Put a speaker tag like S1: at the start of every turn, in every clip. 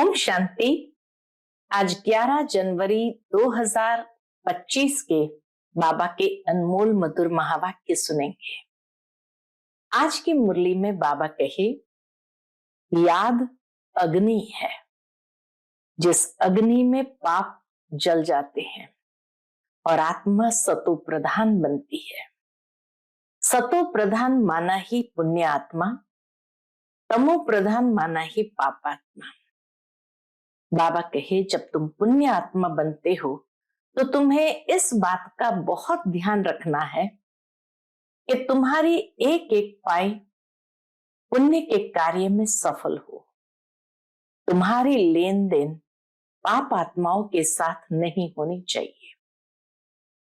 S1: ओम शांति। आज 11 जनवरी 2025 के बाबा के अनमोल मधुर महावाक्य सुनेंगे। आज की मुरली में बाबा कहे, याद अग्नि है, जिस अग्नि में पाप जल जाते हैं और आत्मा सतो प्रधान बनती है। सतो प्रधान माना ही पुण्य आत्मा, तमो प्रधान माना ही पापात्मा। बाबा कहे, जब तुम पुण्य आत्मा बनते हो तो तुम्हें इस बात का बहुत ध्यान रखना है कि तुम्हारी एक एक पाई पुण्य के कार्य में सफल हो। तुम्हारी लेन देन पाप आत्माओं के साथ नहीं होनी चाहिए,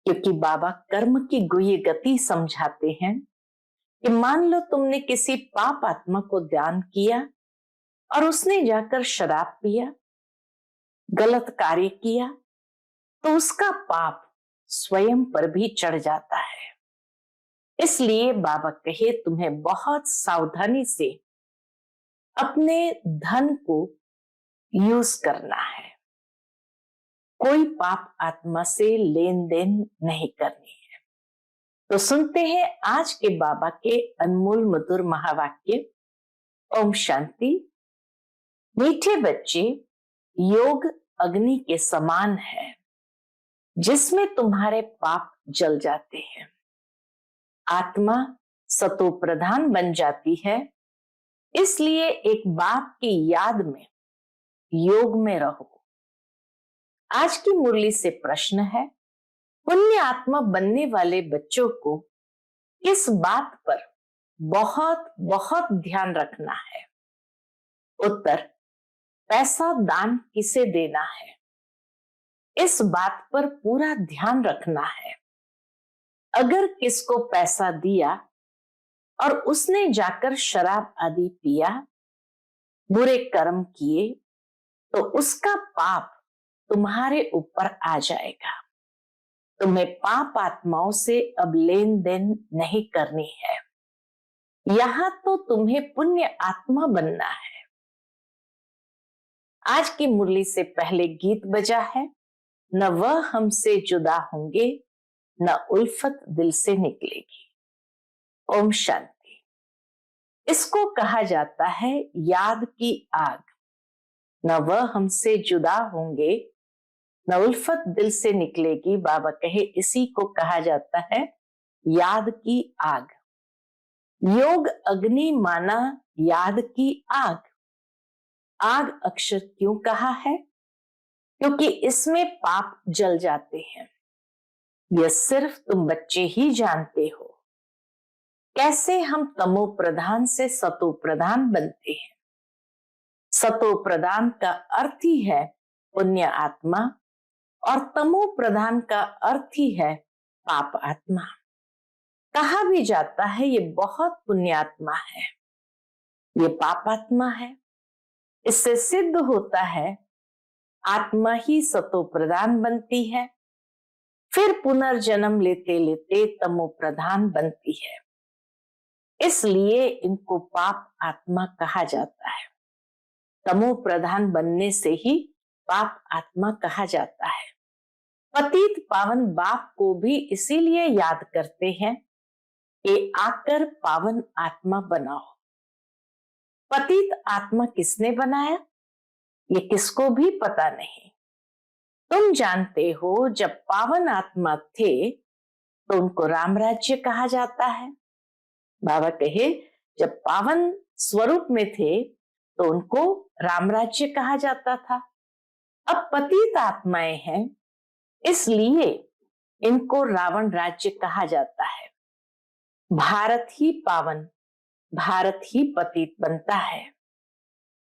S1: क्योंकि बाबा कर्म की गुह्य गति समझाते हैं कि मान लो तुमने किसी पाप आत्मा को दान किया और उसने जाकर शराब पिया, गलत कार्य किया, तो उसका पाप स्वयं पर भी चढ़ जाता है। इसलिए बाबा कहे, तुम्हें बहुत सावधानी से अपने धन को यूज करना है। कोई पाप आत्मा से लेन देन नहीं करनी है। तो सुनते हैं आज के बाबा के अनमोल मधुर महावाक्य। ओम शांति। मीठे बच्चे, योग अग्नि के समान है जिसमें तुम्हारे पाप जल जाते हैं। आत्मा सतो प्रधान बन जाती है, इसलिए एक बाप की याद में योग में रहो। आज की मुरली से प्रश्न है, पुण्य आत्मा बनने वाले बच्चों को किस बात पर बहुत बहुत ध्यान रखना है? उत्तर, पैसा दान किसे देना है, इस बात पर पूरा ध्यान रखना है। अगर किसको पैसा दिया और उसने जाकर शराब आदि पिया, बुरे कर्म किए, तो उसका पाप तुम्हारे ऊपर आ जाएगा। तुम्हें पाप आत्माओं से अब लेन देन नहीं करनी है। यहां तो तुम्हें पुण्य आत्मा बनना है। आज की मुरली से पहले गीत बजा है, न वह हमसे जुदा होंगे, न उल्फत दिल से निकलेगी। ओम शांति। इसको कहा जाता है याद की आग। न वह हमसे जुदा होंगे, न उल्फत दिल से निकलेगी। बाबा कहे, इसी को कहा जाता है याद की आग। योग अग्नि माना याद की आग। आग अक्षर क्यों कहा है? क्योंकि इसमें पाप जल जाते हैं। यह सिर्फ तुम बच्चे ही जानते हो कैसे हम तमो प्रधान से सतो प्रधान बनते हैं। सतो प्रधान का अर्थ ही है पुण्य आत्मा और तमो प्रधान का अर्थ ही है पाप आत्मा। कहा भी जाता है ये बहुत पुण्यात्मा है, ये पाप आत्मा है। इससे सिद्ध होता है आत्मा ही सतो प्रधान बनती है, फिर पुनर्जन्म लेते लेते तमो प्रधान बनती है। इसलिए इनको पाप आत्मा कहा जाता है। तमो प्रधान बनने से ही पाप आत्मा कहा जाता है। पतित पावन बाप को भी इसीलिए याद करते हैं कि आकर पावन आत्मा बनाओ। पतित आत्मा किसने बनाया, ये किसको भी पता नहीं। तुम जानते हो, जब पावन आत्मा थे तो उनको राम राज्य कहा जाता है। बाबा कहे, जब पावन स्वरूप में थे तो उनको राम राज्य कहा जाता था। अब पतित आत्माएं हैं, इसलिए इनको रावण राज्य कहा जाता है। भारत ही पावन, भारत ही पतित बनता है।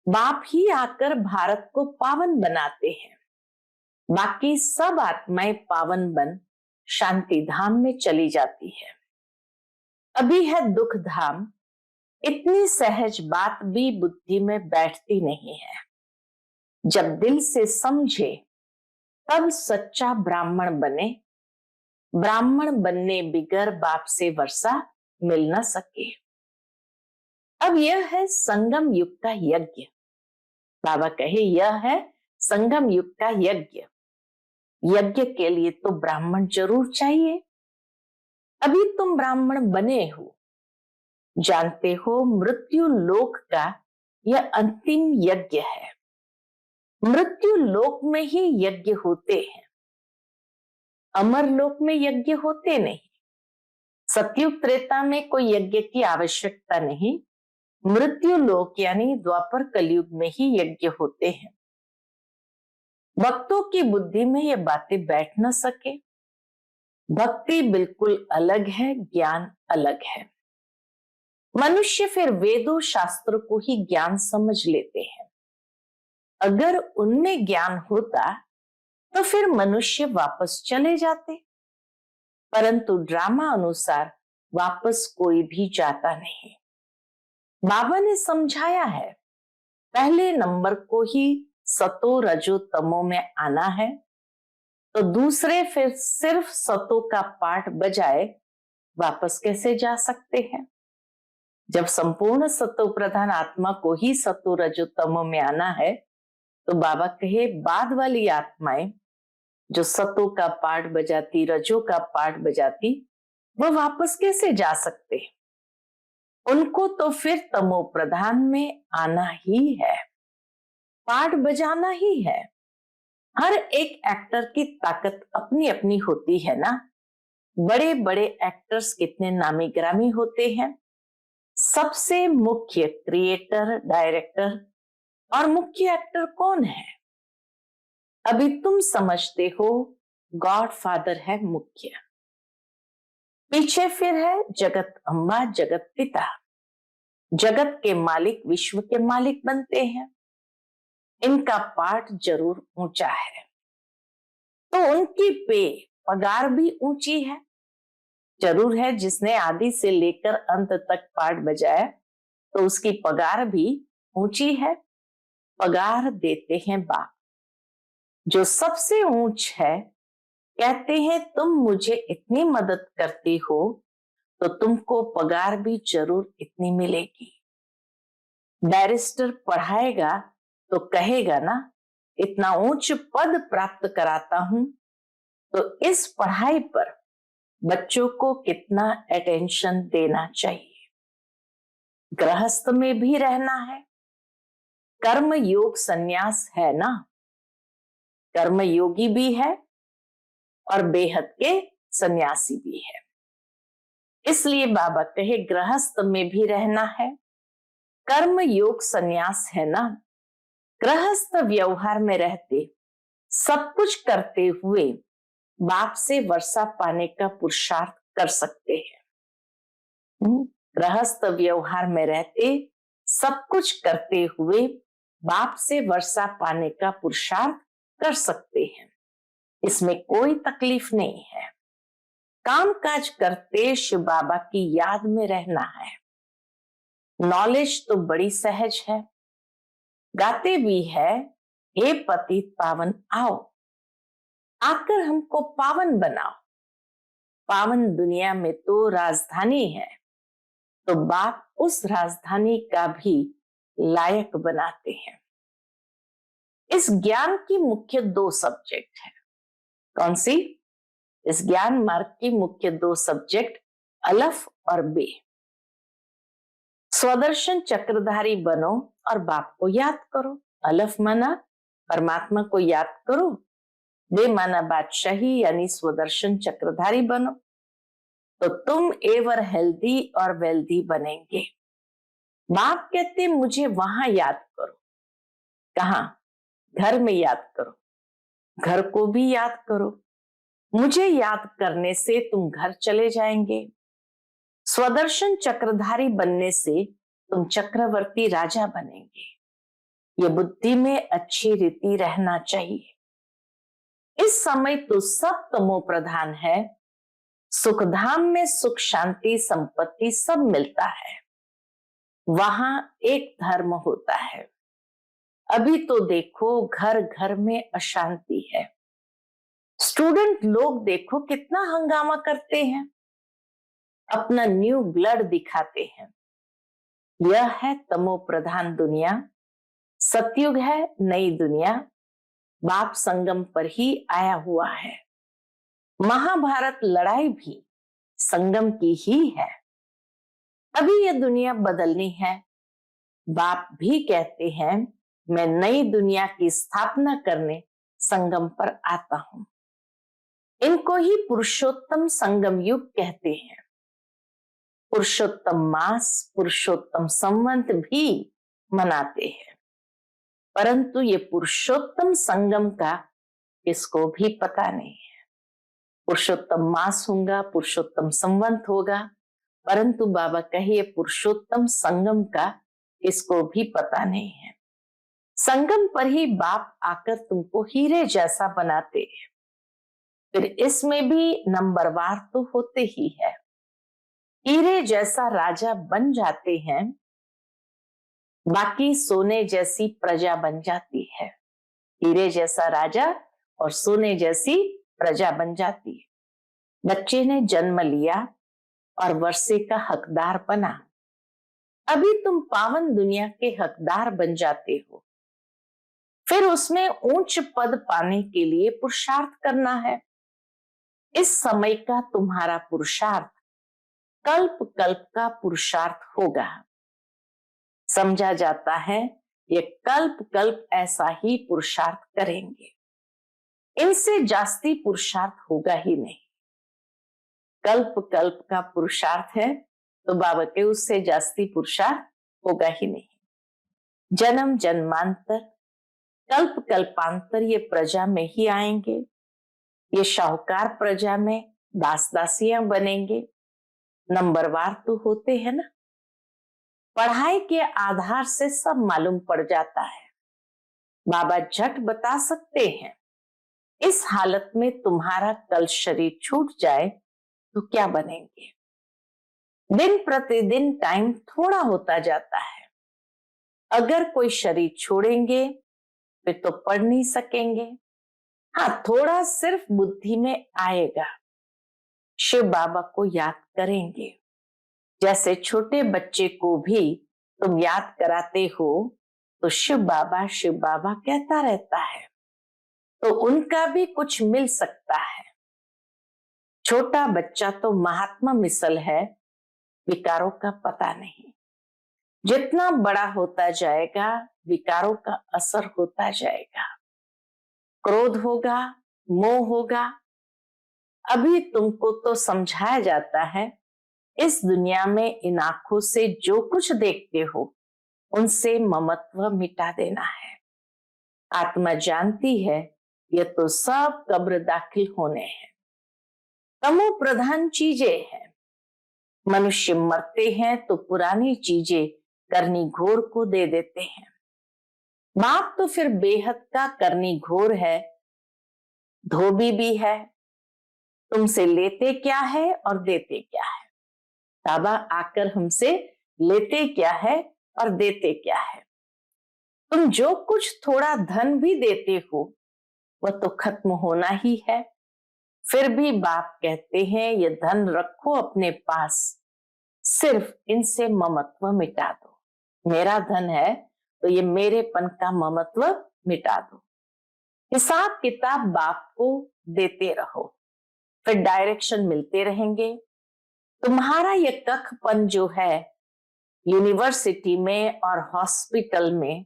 S1: बाप ही आकर भारत को पावन बनाते हैं। बाकी सब आत्माएं पावन बन शांति धाम में चली जाती है। अभी है दुख धाम। इतनी सहज बात भी बुद्धि में बैठती नहीं है। जब दिल से समझे तब सच्चा ब्राह्मण बने। ब्राह्मण बनने बिगर बाप से वर्षा मिल न सके। अब यह है संगम युग का यज्ञ। बाबा कहे यह है संगम युग का यज्ञ। यज्ञ के लिए तो ब्राह्मण जरूर चाहिए। अभी तुम ब्राह्मण बने हो, जानते हो मृत्यु लोक का यह अंतिम यज्ञ है। मृत्यु लोक में ही यज्ञ होते हैं, अमर लोक में यज्ञ होते नहीं। सतयुग त्रेता में कोई यज्ञ की आवश्यकता नहीं। मृत्यु लोक यानी द्वापर कलयुग में ही यज्ञ होते हैं। भक्तों की बुद्धि में ये बातें बैठ न सके। भक्ति बिल्कुल अलग है, ज्ञान अलग है। मनुष्य फिर वेदों शास्त्रों को ही ज्ञान समझ लेते हैं। अगर उनमें ज्ञान होता तो फिर मनुष्य वापस चले जाते, परंतु ड्रामा अनुसार वापस कोई भी जाता नहीं। बाबा ने समझाया है, पहले नंबर को ही सतो रजो तमो में आना है, तो दूसरे फिर सिर्फ सतो का पाठ बजाए वापस कैसे जा सकते हैं। जब संपूर्ण सतो प्रधान आत्मा को ही सतो रजो तमो में आना है, तो बाबा कहे बाद वाली आत्माएं जो सतो का पाठ बजाती, रजो का पाठ बजाती, वह वापस कैसे जा सकते। उनको तो फिर तमो प्रधान में आना ही है, पाठ बजाना ही है। हर एक एक्टर की ताकत अपनी अपनी होती है ना। बड़े बड़े एक्टर्स कितने नामी ग्रामी होते हैं। सबसे मुख्य क्रिएटर, डायरेक्टर और मुख्य एक्टर कौन है? अभी तुम समझते हो गॉड फादर है मुख्य, पीछे फिर है जगत अम्बा, जगत पिता। जगत के मालिक विश्व के मालिक बनते हैं। इनका पाठ जरूर ऊंचा है, तो उनकी पगार भी ऊंची है। जरूर है, जिसने आदि से लेकर अंत तक पाठ बजाया तो उसकी पगार भी ऊंची है। पगार देते हैं बाप, जो सबसे ऊंच है। कहते हैं तुम मुझे इतनी मदद करती हो तो तुमको पगार भी जरूर इतनी मिलेगी। बैरिस्टर पढ़ाएगा तो कहेगा ना, इतना ऊंच पद प्राप्त कराता हूं तो इस पढ़ाई पर बच्चों को कितना अटेंशन देना चाहिए। गृहस्थ में भी रहना है, कर्म योग संन्यास है ना। कर्म योगी भी है और बेहद के सन्यासी भी है। इसलिए बाबा कहे गृहस्थ में भी रहना है, कर्म योग संन्यास है ना। गृहस्थ व्यवहार में रहते, सब कुछ करते हुए बाप से वर्षा पाने का पुरुषार्थ कर सकते हैं। गृहस्थ व्यवहार में रहते, सब कुछ करते हुए बाप से वर्षा पाने का पुरुषार्थ कर सकते हैं। इसमें कोई तकलीफ नहीं है। काम काज करते शिव बाबा की याद में रहना है। नॉलेज तो बड़ी सहज है, गाते भी है, हे पतित पावन आओ, आकर हमको पावन बनाओ। पावन दुनिया में तो राजधानी है, तो बाप उस राजधानी का भी लायक बनाते हैं। इस ज्ञान की मुख्य दो सब्जेक्ट है। कौन सी? इस ज्ञान मार्ग की मुख्य दो सब्जेक्ट अलफ और बे। स्वदर्शन चक्रधारी बनो और बाप को याद करो। अलफ माना परमात्मा को याद करो, बे माना बादशाही यानी स्वदर्शन चक्रधारी बनो, तो तुम एवर हेल्दी और वेल्दी बनेंगे। बाप कहते मुझे वहां याद करो। कहां? घर में याद करो। घर को भी याद करो। मुझे याद करने से तुम घर चले जाएंगे। स्वदर्शन चक्रधारी बनने से तुम चक्रवर्ती राजा बनेंगे। ये बुद्धि में अच्छी रीति रहना चाहिए। इस समय तो सब तमो प्रधान है। सुखधाम में सुख, शांति, संपत्ति सब मिलता है, वहां एक धर्म होता है। अभी तो देखो घर घर में अशांति है। स्टूडेंट लोग देखो कितना हंगामा करते हैं, अपना न्यू ब्लड दिखाते हैं। यह है तमो प्रधान दुनिया। सतयुग है, नई दुनिया बाप संगम पर ही आया हुआ है। महाभारत लड़ाई भी संगम की ही है। अभी यह दुनिया बदलनी है। बाप भी कहते हैं मैं नई दुनिया की स्थापना करने संगम पर आता हूं। इनको ही पुरुषोत्तम संगम युग कहते हैं। पुरुषोत्तम मास, पुरुषोत्तम संवत भी मनाते हैं, परंतु ये पुरुषोत्तम संगम का किसको भी पता नहीं है। पुरुषोत्तम मास होगा, पुरुषोत्तम संवत होगा, परंतु बाबा कहिए पुरुषोत्तम संगम का किसको भी पता नहीं है। संगम पर ही बाप आकर तुमको हीरे जैसा बनाते हैं। फिर इसमें भी नंबरवार तो होते ही है। हीरे जैसा राजा बन जाते हैं, बाकी सोने जैसी प्रजा बन जाती है। हीरे जैसा राजा और सोने जैसी प्रजा बन जाती है। बच्चे ने जन्म लिया और वर्षे का हकदार बना। अभी तुम पावन दुनिया के हकदार बन जाते हो। फिर उसमें ऊंच पद पाने के लिए पुरुषार्थ करना है। इस समय का तुम्हारा पुरुषार्थ कल्प कल्प का पुरुषार्थ होगा। समझा जाता है ये कल्प कल्प ऐसा ही पुरुषार्थ करेंगे, इनसे जास्ती पुरुषार्थ होगा ही नहीं। कल्प कल्प का पुरुषार्थ है तो बाबा के उससे जास्ती पुरुषार्थ होगा ही नहीं। जन्म जन्मांतर कल्प कल्पांतर ये प्रजा में ही आएंगे। ये शाहूकार प्रजा में दास दासियां बनेंगे। नंबरवार तो होते हैं ना। पढ़ाई के आधार से सब मालूम पड़ जाता है। बाबा झट बता सकते हैं इस हालत में तुम्हारा कल शरीर छूट जाए तो क्या बनेंगे। दिन प्रतिदिन टाइम थोड़ा होता जाता है। अगर कोई शरीर छोड़ेंगे फिर तो पढ़ नहीं सकेंगे। हाँ, थोड़ा सिर्फ बुद्धि में आएगा। शिव बाबा को याद करेंगे। जैसे छोटे बच्चे को भी तुम याद कराते हो तो शिव बाबा कहता रहता है, तो उनका भी कुछ मिल सकता है। छोटा बच्चा तो महात्मा मिसल है, विकारों का पता नहीं। जितना बड़ा होता जाएगा विकारों का असर होता जाएगा। क्रोध होगा, मोह होगा। अभी तुमको तो समझाया जाता है इस दुनिया में इन आंखों से जो कुछ देखते हो उनसे ममत्व मिटा देना है। आत्मा जानती है ये तो सब कब्र दाखिल होने हैं। तमो प्रधान चीजें हैं। मनुष्य मरते हैं तो पुरानी चीजें करनी घोर को दे देते हैं। बाप तो फिर बेहद का करनी घोर है, धोबी भी है। तुमसे लेते क्या है और देते क्या है। बाबा आकर हमसे लेते क्या है और देते क्या है। तुम जो कुछ थोड़ा धन भी देते हो वह तो खत्म होना ही है। फिर भी बाप कहते हैं ये धन रखो अपने पास, सिर्फ इनसे ममत्व मिटा दो। मेरा धन है तो ये मेरेपन का ममत्व मिटा दो। हिसाब किताब बाप को देते रहो, फिर डायरेक्शन मिलते रहेंगे। तुम्हारा ये कखपन जो है यूनिवर्सिटी में और हॉस्पिटल में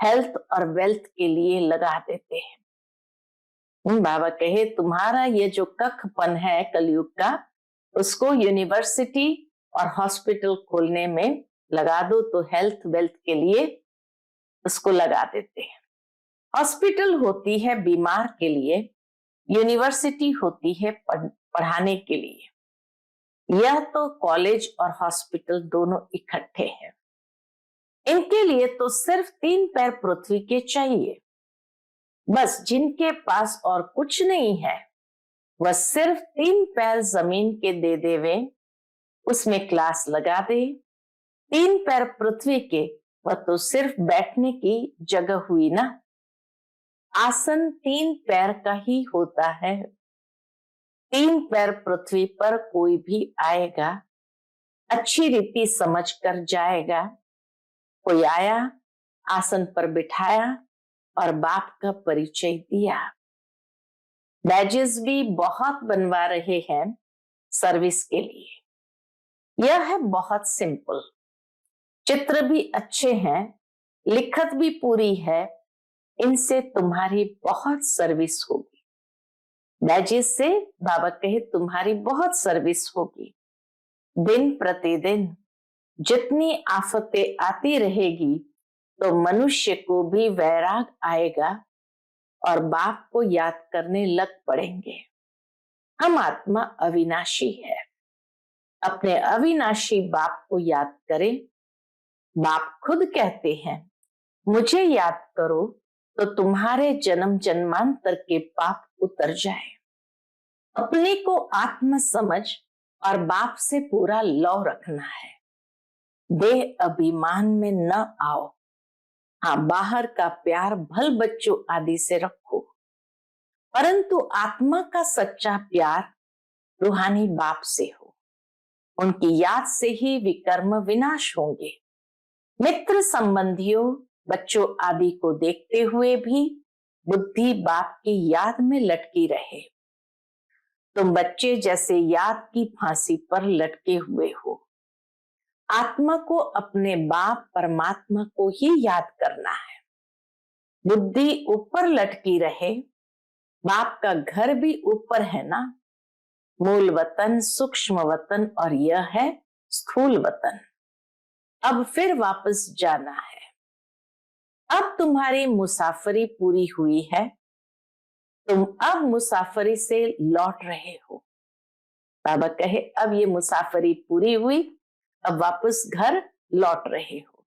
S1: हेल्थ और वेल्थ के लिए लगा देते हैं। बाबा कहे तुम्हारा ये जो कखपन है कलयुग का, उसको यूनिवर्सिटी और हॉस्पिटल खोलने में लगा दो तो हेल्थ वेल्थ के लिए उसको लगा देते हैं। हॉस्पिटल होती है बीमार के लिए, यूनिवर्सिटी होती है पढ़ाने के लिए। यह तो कॉलेज और हॉस्पिटल दोनों इकट्ठे हैं। इनके लिए तो सिर्फ 3 पैर पृथ्वी के चाहिए। बस जिनके पास और कुछ नहीं है वह सिर्फ 3 पैर जमीन के दे देवे, उसमें क्लास लगा दे। 3 पैर पृथ्वी के वह तो सिर्फ बैठने की जगह हुई ना। आसन 3 पैर का ही होता है। 3 पैर पृथ्वी पर कोई भी आएगा अच्छी रीति समझ कर जाएगा। कोई आया आसन पर बिठाया और बाप का परिचय दिया। बैजेस भी बहुत बनवा रहे हैं सर्विस के लिए। यह है बहुत सिंपल, चित्र भी अच्छे हैं, लिखत भी पूरी है, इनसे तुम्हारी बहुत सर्विस होगी। बैजेस से बाबा कहे तुम्हारी बहुत सर्विस होगी। दिन प्रतिदिन जितनी आफतें आती रहेगी तो मनुष्य को भी वैराग आएगा और बाप को याद करने लग पड़ेंगे। हम आत्मा अविनाशी है, अपने अविनाशी बाप को याद करें। बाप खुद कहते हैं मुझे याद करो तो तुम्हारे जन्म जन्मांतर के पाप उतर जाए। अपने को आत्म समझ और बाप से पूरा लौ रखना है। देह अभिमान में न आओ। हाँ, बाहर का प्यार भल बच्चों आदि से रखो, परंतु आत्मा का सच्चा प्यार रूहानी बाप से हो। उनकी याद से ही विकर्म विनाश होंगे। मित्र संबंधियों बच्चों आदि को देखते हुए भी बुद्धि बाप की याद में लटकी रहे। तुम बच्चे जैसे याद की फांसी पर लटके हुए हो। आत्मा को अपने बाप परमात्मा को ही याद करना है। बुद्धि ऊपर लटकी रहे। बाप का घर भी ऊपर है ना, मूल वतन, सूक्ष्म वतन और यह है स्थूल वतन। अब फिर वापस जाना है। अब तुम्हारी मुसाफरी पूरी हुई है, तुम अब मुसाफरी से लौट रहे हो। बाबा कहे अब ये मुसाफरी पूरी हुई, अब वापस घर लौट रहे हो।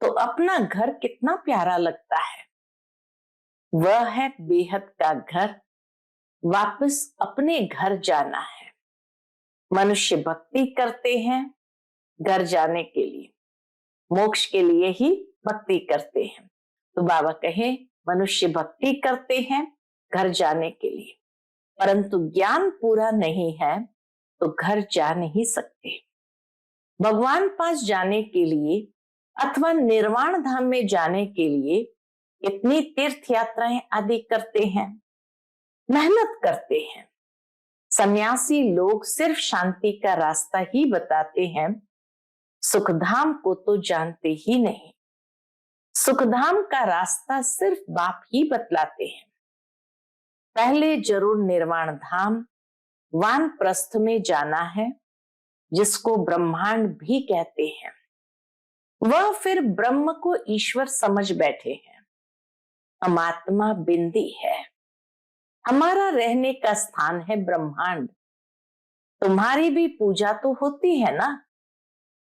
S1: तो अपना घर कितना प्यारा लगता है। वह है बेहद का घर। वापस अपने घर जाना है। मनुष्य भक्ति करते हैं घर जाने के लिए, मोक्ष के लिए ही भक्ति करते हैं। तो बाबा कहे मनुष्य भक्ति करते हैं घर जाने के लिए, परंतु ज्ञान पूरा नहीं है तो घर जा नहीं सकते। भगवान पास जाने के लिए अथवा निर्वाण धाम में जाने के लिए कितनी तीर्थ यात्राएं आदि करते हैं, मेहनत करते हैं। सन्यासी लोग सिर्फ शांति का रास्ता ही बताते हैं, सुखधाम को तो जानते ही नहीं। सुखधाम का रास्ता सिर्फ बाप ही बतलाते हैं। पहले जरूर निर्वाण धाम वानप्रस्थ में जाना है, जिसको ब्रह्मांड भी कहते हैं। वह फिर ब्रह्म को ईश्वर समझ बैठे हैं। हम आत्मा बिंदी है, हमारा रहने का स्थान है ब्रह्मांड। तुम्हारी भी पूजा तो होती है ना।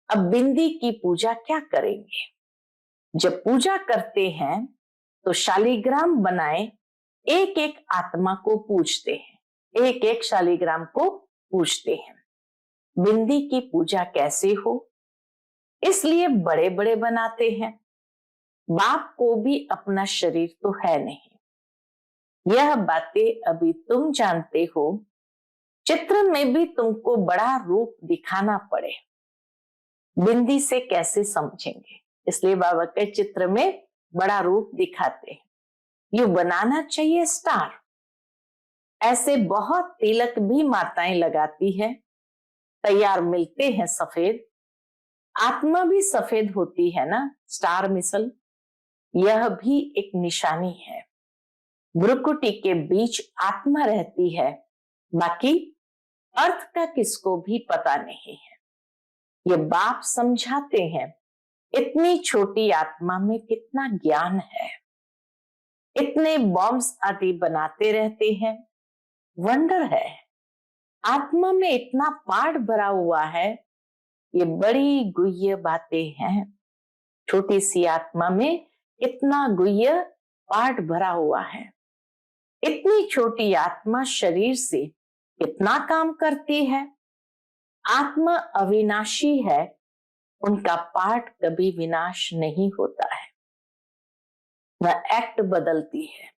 S1: अब बिंदी की पूजा क्या करेंगे। जब पूजा करते हैं तो शालिग्राम बनाए, एक एक आत्मा को पूजते हैं, एक एक शालिग्राम को पूजते हैं। बिंदी की पूजा कैसे हो, इसलिए बड़े बड़े बनाते हैं। बाप को भी अपना शरीर तो है नहीं। यह बातें अभी तुम जानते हो, चित्र में भी तुमको बड़ा रूप दिखाना पड़े। बिंदी से कैसे समझेंगे, इसलिए बाबा के चित्र में बड़ा रूप दिखाते हैं। यू बनाना चाहिए स्टार। ऐसे बहुत तिलक भी माताएं लगाती है, तैयार मिलते हैं सफेद। आत्मा भी सफेद होती है ना, स्टार मिसल। यह भी एक निशानी है। भ्रुकुटी के बीच आत्मा रहती है, बाकी अर्थ का किसको भी पता नहीं है। ये बाप समझाते हैं इतनी छोटी आत्मा में कितना ज्ञान है। इतने बॉम्ब्स आदि बनाते रहते हैं, वंडर है। आत्मा में इतना पाठ भरा हुआ है, ये बड़ी गुह्य बातें हैं। छोटी सी आत्मा में इतना गुह्य पाठ भरा हुआ है। इतनी छोटी आत्मा शरीर से कितना काम करती है। आत्मा अविनाशी है, उनका पाठ कभी विनाश नहीं होता है, वह एक्ट बदलती है।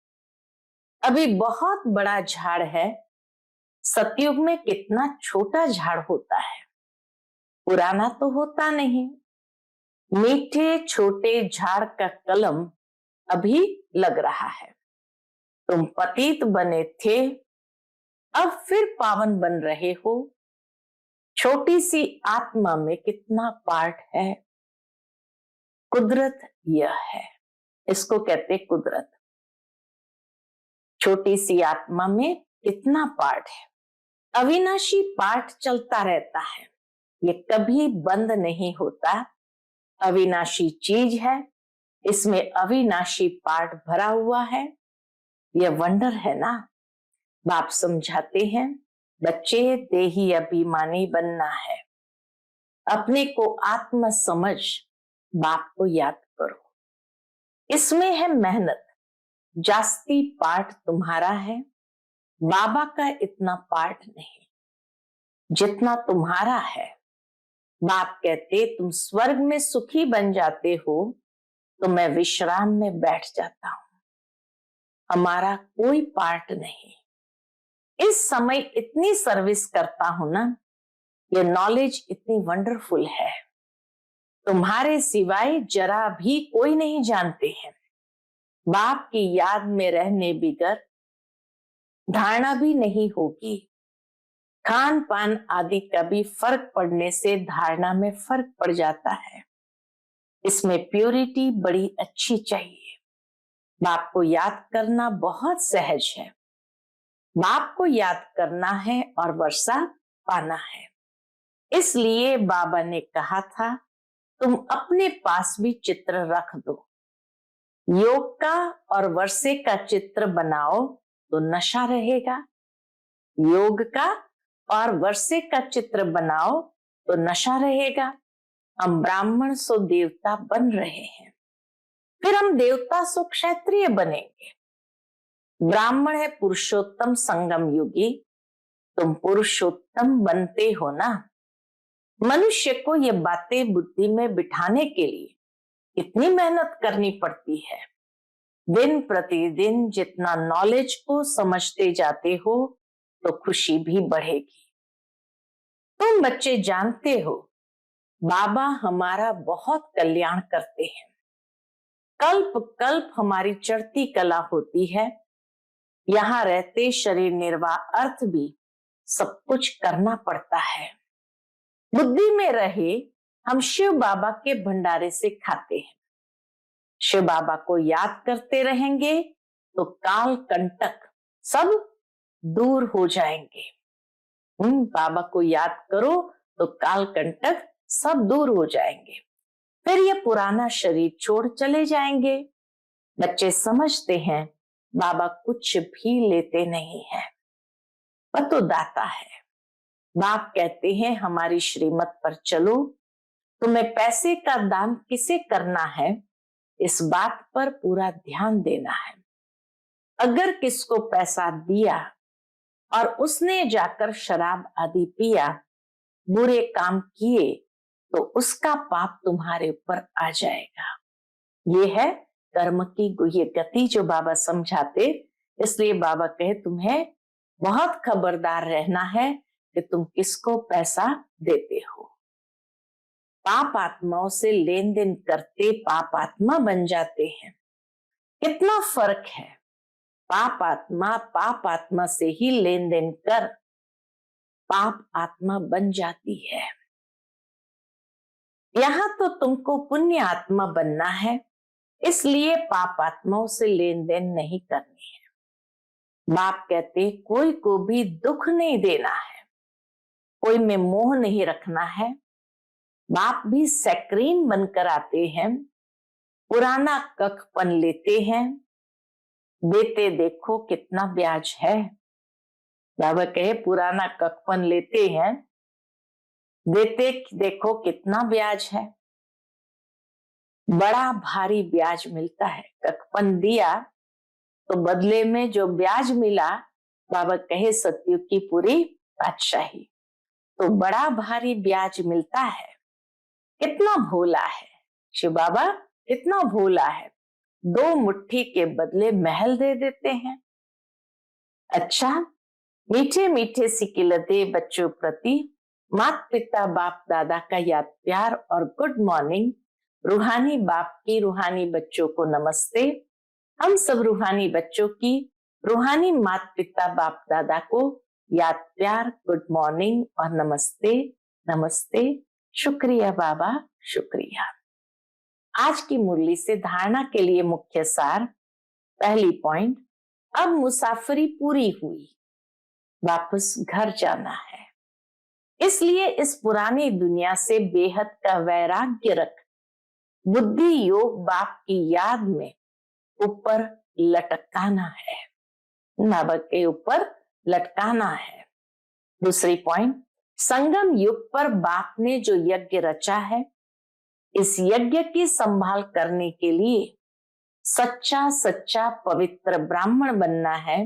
S1: अभी बहुत बड़ा झाड़ है, सतयुग में कितना छोटा झाड़ होता है, पुराना तो होता नहीं। मीठे छोटे झाड़ का कलम अभी लग रहा है। तुम पतित बने थे, अब फिर पावन बन रहे हो। छोटी सी आत्मा में कितना पार्ट है। कुदरत यह है, इसको कहते कुदरत। छोटी सी आत्मा में कितना पार्ट है। अविनाशी पार्ट चलता रहता है, ये कभी बंद नहीं होता। अविनाशी चीज है, इसमें अविनाशी पार्ट भरा हुआ है। यह वंडर है ना। बाप समझाते हैं, बच्चे देही अभिमानी बनना है। अपने को आत्म समझ बाप को याद करो। इसमें है मेहनत। जास्ती पार्ट तुम्हारा है, बाबा का इतना पार्ट नहीं जितना तुम्हारा है। बाप कहते तुम स्वर्ग में सुखी बन जाते हो तो मैं विश्राम में बैठ जाता हूं। हमारा कोई पार्ट नहीं। इस समय इतनी सर्विस करता हूं ना, ये नॉलेज इतनी वंडरफुल है, तुम्हारे सिवाय जरा भी कोई नहीं जानते हैं। बाप की याद में रहने बिगर धारणा भी नहीं होगी। खान पान आदि का भी फर्क पड़ने से धारणा में फर्क पड़ जाता है। इसमें प्योरिटी बड़ी अच्छी चाहिए। बाप को याद करना बहुत सहज है। बाप को याद करना है और वर्षा पाना है। इसलिए बाबा ने कहा था तुम अपने पास भी चित्र रख दो। योग का और वर्षे का चित्र बनाओ तो नशा रहेगा। योग का और वर्षे का चित्र बनाओ तो नशा रहेगा। हम ब्राह्मण सो देवता बन रहे हैं, फिर हम देवता सो क्षत्रिय बनेंगे। ब्राह्मण है पुरुषोत्तम संगम युगी, तुम पुरुषोत्तम बनते हो ना। मनुष्य को ये बातें बुद्धि में बिठाने के लिए इतनी मेहनत करनी पड़ती है। दिन प्रतिदिन जितना नॉलेज को समझते जाते हो तो खुशी भी बढ़ेगी। तुम बच्चे जानते हो बाबा हमारा बहुत कल्याण करते हैं। कल्प कल्प हमारी चढ़ती कला होती है। यहाँ रहते शरीर निर्वाह अर्थ भी सब कुछ करना पड़ता है। बुद्धि में रहे हम शिव बाबा के भंडारे से खाते हैं। शिव बाबा को याद करते रहेंगे तो काल कंटक सब दूर हो जाएंगे। बाबा को याद करो तो काल कंटक सब दूर हो जाएंगे। फिर ये पुराना शरीर छोड़ चले जाएंगे। बच्चे समझते हैं बाबा कुछ भी लेते नहीं है, वह तो दाता है। बाप कहते हैं हमारी श्रीमत पर चलो। तुम्हें पैसे का दान किसे करना है, इस बात पर पूरा ध्यान देना है। अगर किसको पैसा दिया और उसने जाकर शराब आदि पिया, बुरे काम किए, तो उसका पाप तुम्हारे ऊपर आ जाएगा। ये है कर्म की गुह्य गति जो बाबा समझाते। इसलिए बाबा कहे तुम्हें बहुत खबरदार रहना है कि तुम किसको पैसा देते हो। पाप आत्माओं से लेन देन करते पाप आत्मा बन जाते हैं। कितना फर्क है। पाप आत्मा से ही लेन देन कर पाप आत्मा बन जाती है। यहां तो तुमको पुण्य आत्मा बनना है, इसलिए पाप आत्माओं से लेन देन नहीं करनी है। बाप कहते कोई को भी दुख नहीं देना है, कोई में मोह नहीं रखना है। बाप भी सैक्रीन बनकर आते हैं, पुराना कखपन लेते हैं, देते देखो कितना ब्याज है। बाबा कहे पुराना कखपन लेते हैं, देते देखो कितना ब्याज है। बड़ा भारी ब्याज मिलता है। कखपन दिया तो बदले में जो ब्याज मिला, बाबा कहे सतयुग की पूरी बादशाही, तो बड़ा भारी ब्याज मिलता है। कितना भोला है शिव बाबा, कितना भोला है। 2 मुट्ठी के बदले महल दे देते हैं। अच्छा, मीठे मीठे सिकिलते बच्चों प्रति माता पिता बाप दादा का याद प्यार और गुड मॉर्निंग। रूहानी बाप की रूहानी बच्चों को नमस्ते। हम सब रूहानी बच्चों की रूहानी माता पिता बाप दादा को याद प्यार गुड मॉर्निंग और नमस्ते नमस्ते। शुक्रिया बाबा, शुक्रिया। आज की मुरली से धारणा के लिए मुख्य सार। पहली पॉइंट, अब मुसाफरी पूरी हुई, वापस घर जाना है। इसलिए इस पुरानी दुनिया से बेहद का वैराग्य रख बुद्धि योग बाप की याद में ऊपर लटकाना है, बाबा के ऊपर लटकाना है। दूसरी पॉइंट, संगम युग पर बाप ने जो यज्ञ रचा है, इस यज्ञ की संभाल करने के लिए सच्चा सच्चा पवित्र ब्राह्मण बनना है।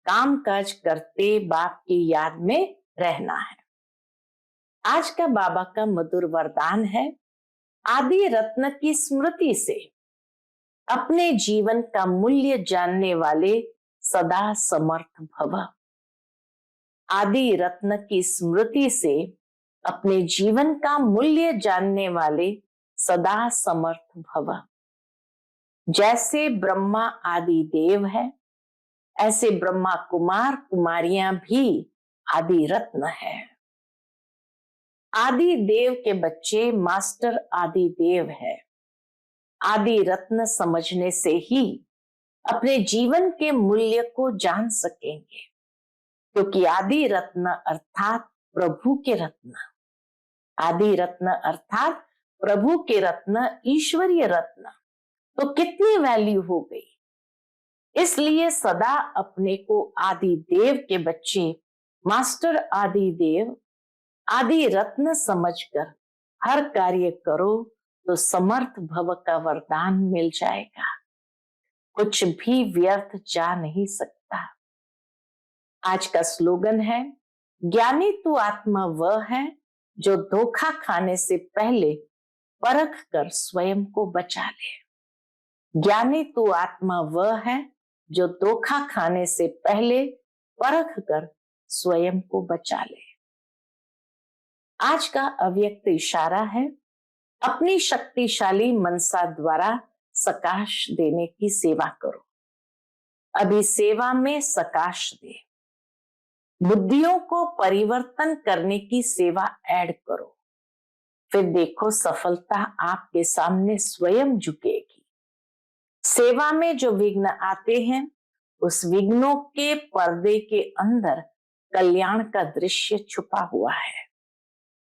S1: काम काज करते बाप की याद में रहना है। आज का बाबा का मधुर वरदान है, आदि रत्न की स्मृति से अपने जीवन का मूल्य जानने वाले सदा समर्थ भव। आदि रत्न की स्मृति से अपने जीवन का मूल्य जानने वाले सदा समर्थ भव। जैसे ब्रह्मा आदि देव है, ऐसे ब्रह्मा कुमार कुमारियां भी आदि रत्न है। आदि देव के बच्चे मास्टर आदि देव है। आदि रत्न समझने से ही अपने जीवन के मूल्य को जान सकेंगे, क्योंकि आदि रत्न अर्थात प्रभु के रत्न, आदि रत्न अर्थात प्रभु के रत्न, ईश्वरीय रत्न, तो कितनी वैल्यू हो गई। इसलिए सदा अपने को आदि देव के बच्चे मास्टर आदि देव आदि रत्न समझकर हर कार्य करो तो समर्थ भव का वरदान मिल जाएगा। कुछ भी व्यर्थ जा नहीं सकता। आज का स्लोगन है, ज्ञानी तू आत्मा वह है जो धोखा खाने से पहले परख कर स्वयं को बचा ले। ज्ञानी तू आत्मा वह है जो धोखा खाने से पहले परख कर स्वयं को बचा ले। आज का अव्यक्त इशारा है, अपनी शक्तिशाली मनसा द्वारा सकाश देने की सेवा करो। अभी सेवा में सकाश दे, बुद्धियों को परिवर्तन करने की सेवा ऐड करो, फिर देखो सफलता आपके सामने स्वयं झुकेगी। सेवा में जो विघ्न आते हैं, उस विघ्नों के पर्दे के अंदर कल्याण का दृश्य छुपा हुआ है।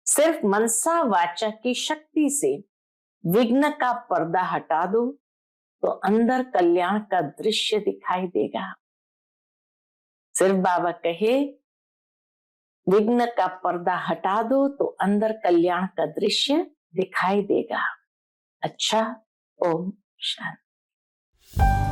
S1: सिर्फ मनसा वाचा की शक्ति से विघ्न का पर्दा हटा दो तो अंदर कल्याण का दृश्य दिखाई देगा। सिर्फ बाबा कहे विघ्न का पर्दा हटा दो तो अंदर कल्याण का दृश्य दिखाई देगा। अच्छा, ओम शांति।